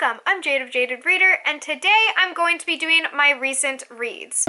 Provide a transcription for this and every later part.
Welcome! I'm Jade of Jaded Reader, and today I'm going to be doing my recent reads.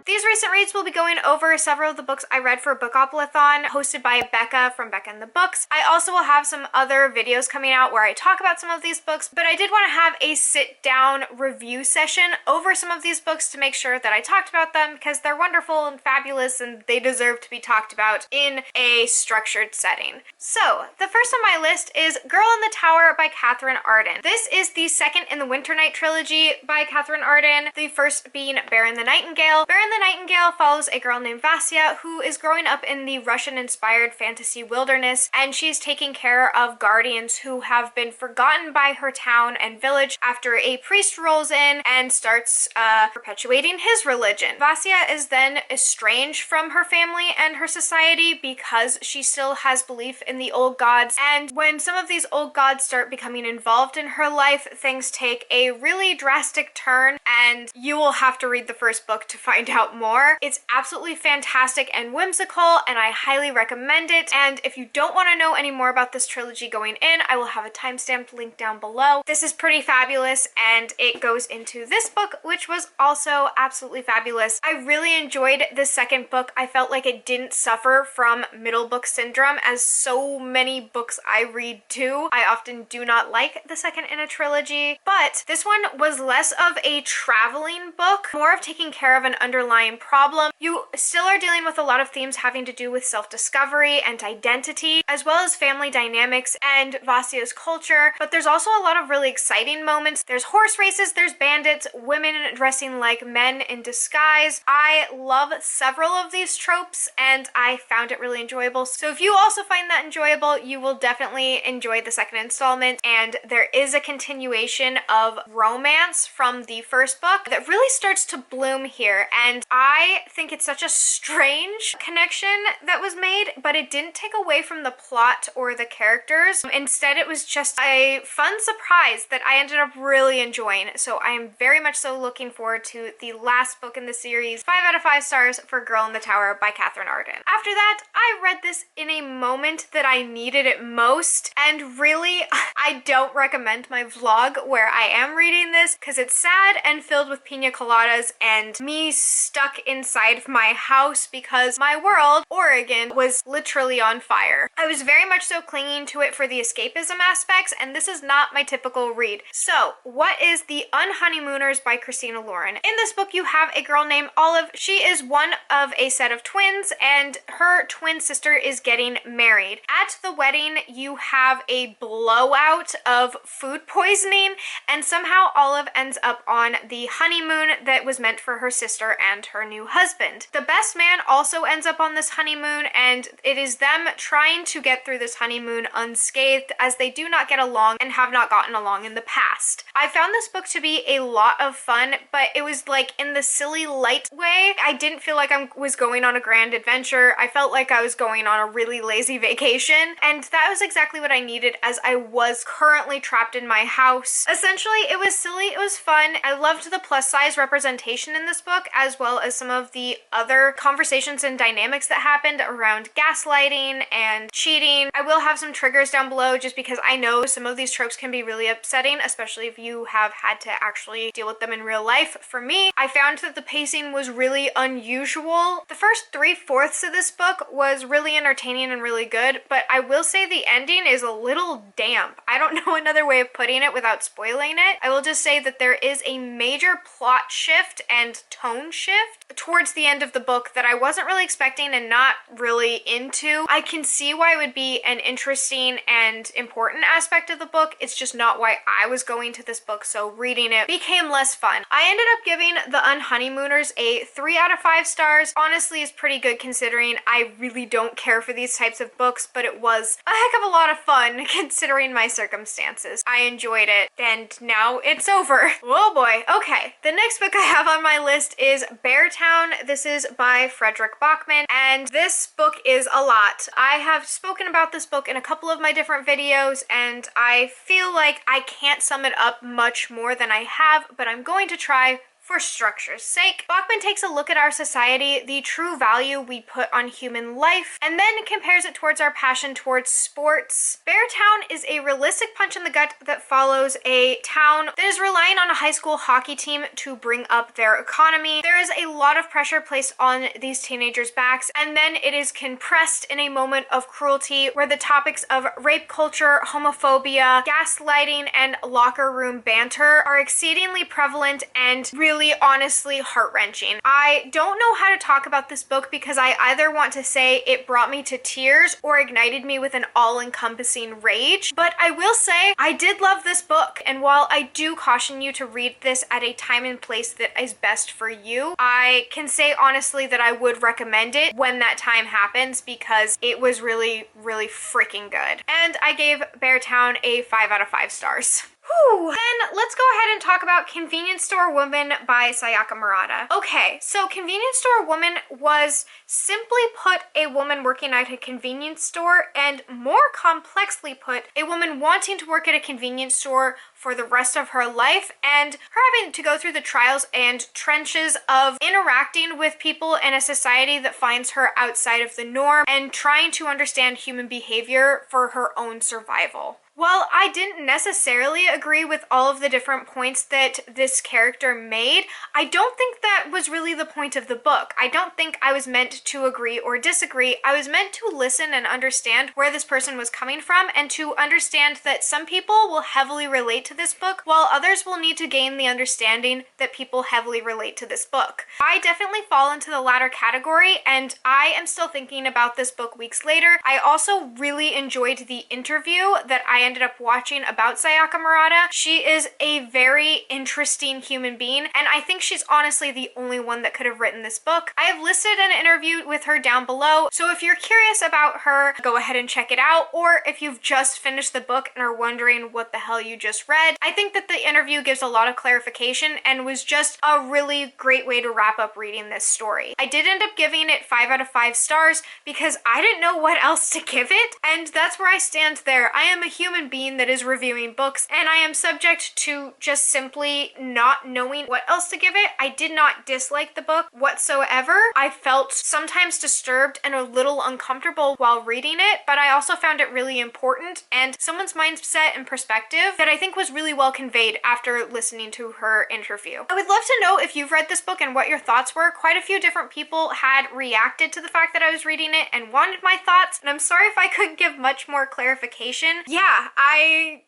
These recent reads will be going over several of the books I read for Bookopoly-thon, hosted by Becca from Becca and the Books. I also will have some other videos coming out where I talk about some of these books, but I did want to have a sit-down review session over some of these books to make sure that I talked about them because they're wonderful and fabulous and they deserve to be talked about in a structured setting. So, the first on my list is Girl in the Tower by Catherine Arden. This is the second in the Winternight trilogy by Catherine Arden, the first being Baron the Nightingale. Baron the Nightingale follows a girl named Vasya who is growing up in the Russian-inspired fantasy wilderness, and she's taking care of guardians who have been forgotten by her town and village after a priest rolls in and starts perpetuating his religion. Vasya is then estranged from her family and her society because she still has belief in the old gods, and when some of these old gods start becoming involved in her life, things take a really drastic turn, and you will have to read the first book to find out more. It's absolutely fantastic and whimsical, and I highly recommend it. And if you don't want to know any more about this trilogy going in, I will have a timestamped link down below. This is pretty fabulous, and it goes into this book, which was also absolutely fabulous. I really enjoyed the second book. I felt like it didn't suffer from middle book syndrome, as so many books I read do. I often do not like the second in a trilogy, but this one was less of a traveling book, more of taking care of an underlying problem. You still are dealing with a lot of themes having to do with self-discovery and identity, as well as family dynamics and Vasya's culture, but there's also a lot of really exciting moments. There's horse races, there's bandits, women dressing like men in disguise. I love several of these tropes, and I found it really enjoyable. So if you also find that enjoyable, you will definitely enjoy the second installment, and there is a continuation of romance from the first book that really starts to bloom here, and I think it's such a strange connection that was made, but it didn't take away from the plot or the characters. Instead, it was just a fun surprise that I ended up really enjoying. So I am very much so looking forward to the last book in the series. 5 out of 5 stars for Girl in the Tower by Catherine Arden. After that, I read this in a moment that I needed it most, and really, I don't recommend my vlog where I am reading this because it's sad and filled with pina coladas and me stuck inside of my house because my world, Oregon, was literally on fire. I was very much so clinging to it for the escapism aspects, and this is not my typical read. So, what is the Unhoneymooners by Christina Lauren? In this book, you have a girl named Olive. She is one of a set of twins, and her twin sister is getting married. At the wedding, you have a blowout of food poisoning, and somehow Olive ends up on the honeymoon that was meant for her sister and her new husband. The best man also ends up on this honeymoon, and it is them trying to get through this honeymoon unscathed, as they do not get along and have not gotten along in the past. I found this book to be a lot of fun, but it was like in the silly light way. I didn't feel like I was going on a grand adventure. I felt like I was going on a really lazy vacation, and that was exactly what I needed, as I was currently trapped in my house. Essentially, it was silly, it was fun. I loved the plus size representation in this book, as well as some of the other conversations and dynamics that happened around gaslighting and cheating. I will have some triggers down below just because I know some of these tropes can be really upsetting, especially if you have had to actually deal with them in real life. For me, I found that the pacing was really unusual. The first 3/4 of this book was really entertaining and really good, but I will say the ending is a little damp. I don't know another way of putting it without spoiling it. I will just say that there is a major plot shift and tone shift towards the end of the book that I wasn't really expecting and not really into. I can see why it would be an interesting and important aspect of the book. It's just not why I was going to this book, so reading it became less fun. I ended up giving The Unhoneymooners a 3 out of 5 stars. Honestly, it's pretty good considering I really don't care for these types of books, but it was a heck of a lot of fun considering my circumstances. I enjoyed it, and now it's over. Oh boy. Okay, the next book I have on my list is Beartown. This is by Frederick Bachman, and this book is a lot. I have spoken about this book in a couple of my different videos, and I feel like I can't sum it up much more than I have, but I'm going to try for structure's sake. Bachman takes a look at our society, the true value we put on human life, and then compares it towards our passion towards sports. Beartown is a realistic punch in the gut that follows a town that is relying on a high school hockey team to bring up their economy. There is a lot of pressure placed on these teenagers' backs, and then it is compressed in a moment of cruelty where the topics of rape culture, homophobia, gaslighting, and locker room banter are exceedingly prevalent and really honestly heart-wrenching. I don't know how to talk about this book because I either want to say it brought me to tears or ignited me with an all-encompassing rage, but I will say I did love this book, and while I do caution you to read this at a time and place that is best for you, I can say honestly that I would recommend it when that time happens because it was really, really freaking good. And I gave Beartown a 5 out of 5 stars. Whew. Then let's go ahead and talk about Convenience Store Woman by Sayaka Murata. Okay, so Convenience Store Woman was simply put a woman working at a convenience store, and more complexly put, a woman wanting to work at a convenience store for the rest of her life, and her having to go through the trials and trenches of interacting with people in a society that finds her outside of the norm and trying to understand human behavior for her own survival. While I didn't necessarily agree with all of the different points that this character made, I don't think that was really the point of the book. I don't think I was meant to agree or disagree. I was meant to listen and understand where this person was coming from and to understand that some people will heavily relate to this book while others will need to gain the understanding that people heavily relate to this book. I definitely fall into the latter category, and I am still thinking about this book weeks later. I also really enjoyed the interview that I ended up watching about Sayaka Murata. She is a very interesting human being, and I think she's honestly the only one that could have written this book. I have listed an interview with her down below, so if you're curious about her, go ahead and check it out, or if you've just finished the book and are wondering what the hell you just read, I think that the interview gives a lot of clarification and was just a really great way to wrap up reading this story. I did end up giving it 5 out of 5 stars because I didn't know what else to give it, and that's where I stand there. I am a human being that is reviewing books, and I am subject to just simply not knowing what else to give it. I did not dislike the book whatsoever. I felt sometimes disturbed and a little uncomfortable while reading it, but I also found it really important and someone's mindset and perspective that I think was really well conveyed after listening to her interview. I would love to know if you've read this book and what your thoughts were. Quite a few different people had reacted to the fact that I was reading it and wanted my thoughts, and I'm sorry if I couldn't give much more clarification. Yeah, I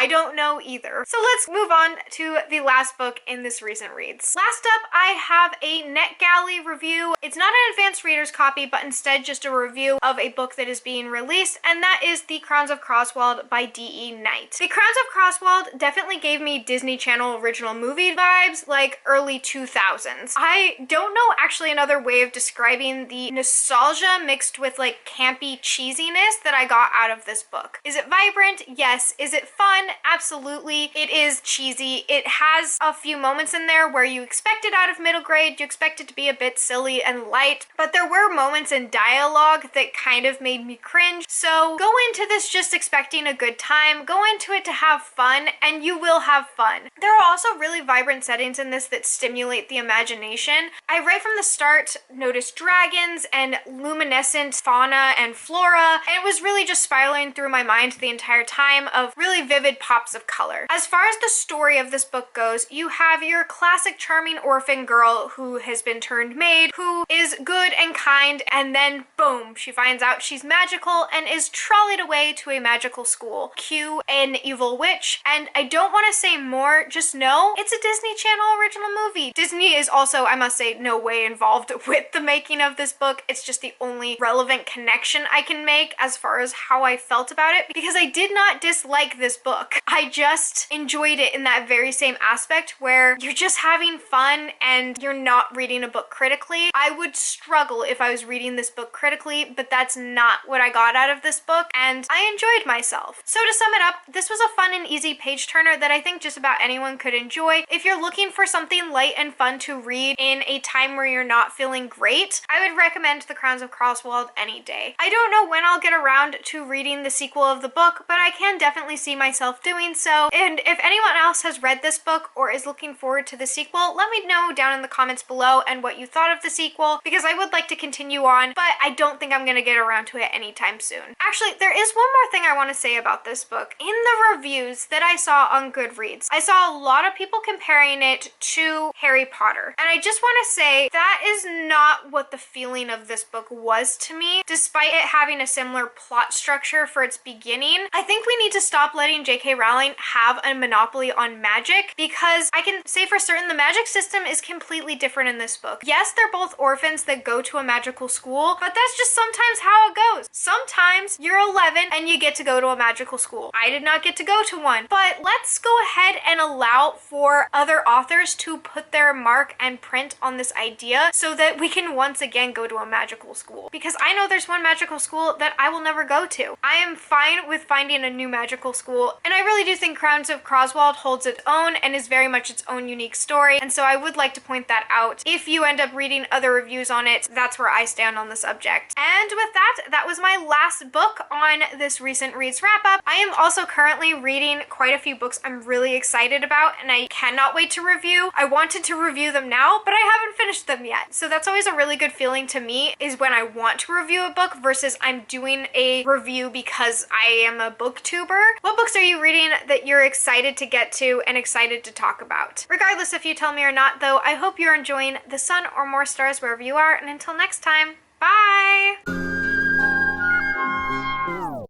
don't know either. So let's move on to the last book in this recent reads. Last up, I have a NetGalley review. It's not an advanced reader's copy, but instead just a review of a book that is being released, and that is The Crowns of Croswald by D.E. Knight. The Crowns of Croswald definitely gave me Disney Channel original movie vibes, like early 2000s. I don't know actually another way of describing the nostalgia mixed with like campy cheesiness that I got out of this book. Is it vibrant? Yes. Is it fun? Absolutely. It is cheesy. It has a few moments in there where you expect it out of middle grade, you expect it to be a bit silly and light, but there were moments in dialogue that kind of made me cringe. So go into this just expecting a good time, go into it to have fun, and you will have fun. There are also really vibrant settings in this that stimulate the imagination. I right from the start noticed dragons and luminescent fauna and flora, and it was really just spiraling through my mind the entire time of really vivid pops of color. As far as the story of this book goes, you have your classic charming orphan girl who has been turned maid, who is good and kind, and then boom, she finds out she's magical and is trolleyed away to a magical school. Cue an evil witch, and I don't want to say more, just know it's a Disney Channel original movie. Disney is also, I must say, no way involved with the making of this book. It's just the only relevant connection I can make as far as how I felt about it, because I did not dislike this book. I just enjoyed it in that very same aspect where you're just having fun and you're not reading a book critically. I would struggle if I was reading this book critically, but that's not what I got out of this book, and I enjoyed myself. So to sum it up, this was a fun and easy page turner that I think just about anyone could enjoy. If you're looking for something light and fun to read in a time where you're not feeling great, I would recommend The Crowns of Croswald any day. I don't know when I'll get around to reading the sequel of the book, but but I can definitely see myself doing so. And if anyone else has read this book or is looking forward to the sequel, let me know down in the comments below and what you thought of the sequel, because I would like to continue on, but I don't think I'm gonna get around to it anytime soon. Actually, there is one more thing I want to say about this book. In the reviews that I saw on Goodreads, I saw a lot of people comparing it to Harry Potter, and I just want to say that is not what the feeling of this book was to me, despite it having a similar plot structure for its beginning. I think we need to stop letting J.K. Rowling have a monopoly on magic, because I can say for certain the magic system is completely different in this book. Yes, they're both orphans that go to a magical school, but that's just sometimes how it goes. Sometimes you're 11 and you get to go to a magical school. I did not get to go to one, but let's go ahead and allow for other authors to put their mark and print on this idea so that we can once again go to a magical school. Because I know there's one magical school that I will never go to. I am fine with finding a new magical school, and I really do think Crowns of Croswald holds its own and is very much its own unique story, and so I would like to point that out. If you end up reading other reviews on it, that's where I stand on the subject. And with that, that was my last book on this recent reads wrap up. I am also currently reading quite a few books I'm really excited about, and I cannot wait to review. I wanted to review them now, but I haven't finished them yet. So that's always a really good feeling to me, is when I want to review a book versus I'm doing a review because I am a booktuber. What books are you reading that you're excited to get to and excited to talk about? Regardless if you tell me or not, though, I hope you're enjoying the sun or more stars wherever you are, and until next time, bye!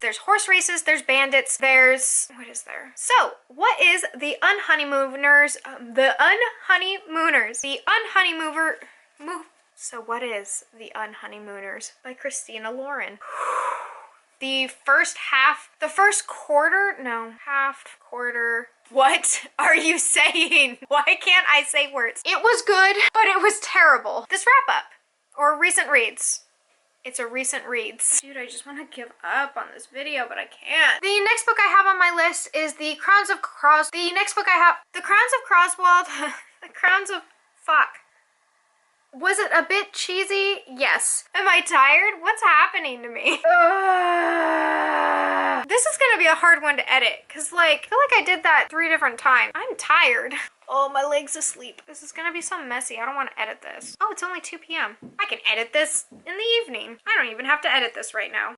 There's horse races, there's bandits, there's... what is there? So, what is the Unhoneymooners? So what is the Unhoneymooners by Christina Lauren? The first quarter. What are you saying? Why can't I say words? It was good, but it was terrible. This wrap up, or recent reads. It's a recent reads. Dude, I just want to give up on this video, but I can't. The next book I have on my list is The Crowns of Croswald. The Crowns of... fuck. Was it a bit cheesy? Yes. Am I tired? What's happening to me? This is gonna be a hard one to edit, because I feel like I did that 3 different times. I'm tired. Oh, my leg's asleep. This is gonna be so messy. I don't want to edit this. Oh, it's only 2 p.m. I can edit this in the evening. I don't even have to edit this right now.